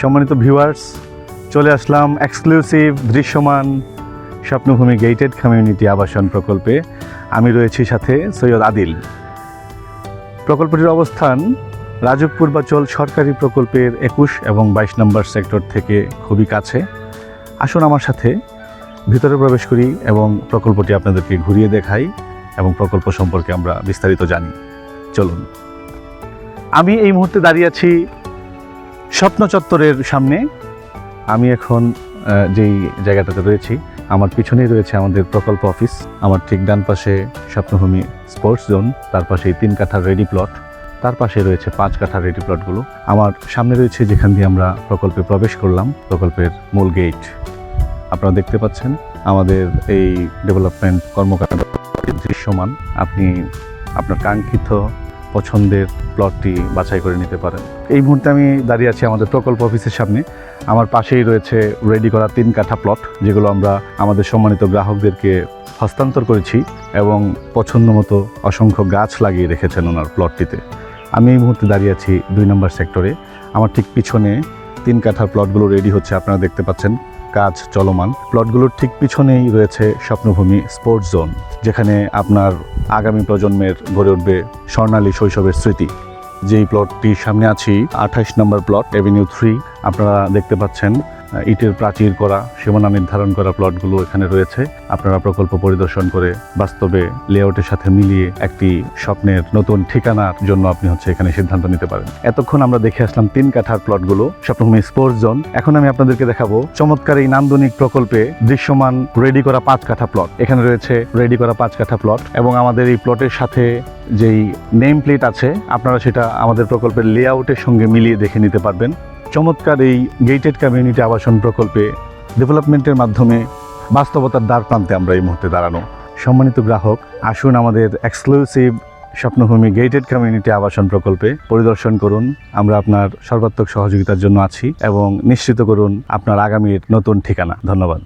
সম্মানিত ভিউয়ার্স, চলে আসলাম এক্সক্লুসিভ দৃশ্যমান স্বপ্নভূমি গেটেড কমিউনিটি আবাসন প্রকল্পে। আমি রয়েছি সাথে সৈয়দ আদিল। প্রকল্পটির অবস্থান রাজুক পূর্বাচল সরকারি প্রকল্পের 21 এবং 22 নম্বর সেক্টর থেকে খুবই কাছে। আসুন আমার সাথে ভিতরে প্রবেশ করি এবং প্রকল্পটি আপনাদেরকে ঘুরিয়ে দেখাই এবং প্রকল্প সম্পর্কে আমরা বিস্তারিত জানি। চলুন। আমি এই মুহূর্তে দাঁড়িয়ে আছি স্বপ্ন চত্বরের সামনে। আমি এখন যেই জায়গাটাতে রয়েছি, আমার পিছনেই রয়েছে আমাদের প্রকল্প অফিস। আমার ঠিক ডান পাশে স্বপ্নভূমি স্পোর্টস জোন, তার পাশে 3 কাঠার রেডি প্লট, তার পাশে রয়েছে 5 কাঠার রেডি প্লটগুলো। আমার সামনে রয়েছে যেখান দিয়ে আমরা প্রকল্পে প্রবেশ করলাম, প্রকল্পের মূল গেট। আপনারা দেখতে পাচ্ছেন আমাদের এই ডেভেলপমেন্ট কর্মকাণ্ড দৃশ্যমান। আপনি আপনার কাঙ্ক্ষিত পছন্দের প্লটটি বাছাই করে নিতে পারেন। এই মুহূর্তে আমি দাঁড়িয়ে আছি আমাদের প্রকল্প অফিসের সামনে। আমার পাশেই রয়েছে রেডি করা 3 কাঠা প্লট, যেগুলো আমরা আমাদের সম্মানিত গ্রাহকদেরকে হস্তান্তর করেছি এবং পছন্দ মতো অসংখ্য গাছ লাগিয়ে রেখেছেন ওনার প্লটটিতে। আমি এই মুহূর্তে দাঁড়িয়ে আছি 2 নম্বর সেক্টরে। আমার ঠিক পিছনে 3 কাঠার প্লটগুলো রেডি হচ্ছে, আপনারা দেখতে পাচ্ছেন কাজ চলমান। প্লটগুলোর ঠিক পিছনেই রয়েছে স্বপ্নভূমি স্পোর্টস জোন, যেখানে আপনার আগামী প্রজন্মের গড়ে উঠবে স্বর্ণালী শৈশবের স্মৃতি। যেই প্লটটির সামনে আছি 28 নম্বর প্লট, এভিনিউ 3। আপনারা দেখতে পাচ্ছেন ইটের প্রাচীর করা, সীমানা নির্ধারণ করা প্লটগুলো এখানে রয়েছে। আপনারা প্রকল্প পরিদর্শন করে বাস্তবে লেআউটের সাথে মিলিয়ে একটি স্বপ্নের নতুন ঠিকানার জন্য আপনি এখানে সিদ্ধান্ত নিতে পারেন। এতক্ষণ আমরা দেখে আসলাম 3 কাঠার প্লটগুলো, স্বপ্নভূমি স্পোর্টস জোন। এখন আমি আপনাদেরকে দেখাবো চমৎকার এই নান্দনিক প্রকল্পে দৃশ্যমান রেডি করা 5 কাঠা প্লট। এখানে রয়েছে রেডি করা 5 কাঠা প্লট এবং আমাদের এই প্লটের সাথে যেই নেম প্লেট আছে, আপনারা সেটা আমাদের প্রকল্পের লেআউটের সঙ্গে মিলিয়ে দেখে নিতে পারবেন। চমৎকার এই গেটেড কমিউনিটি আবাসন প্রকল্পে ডেভেলপমেন্টের মাধ্যমে বাস্তবতার দ্বার প্রান্তে আমরা এই মুহূর্তে দাঁড়ানো। সম্মানিত গ্রাহক, আসুন আমাদের এক্সক্লুসিভ স্বপ্নভূমি গেটেড কমিউনিটি আবাসন প্রকল্পে পরিদর্শন করুন। আমরা আপনার সর্বাত্মক সহযোগিতার জন্য আছি এবং নিশ্চিত করুন আপনার আগামীর নতুন ঠিকানা। ধন্যবাদ।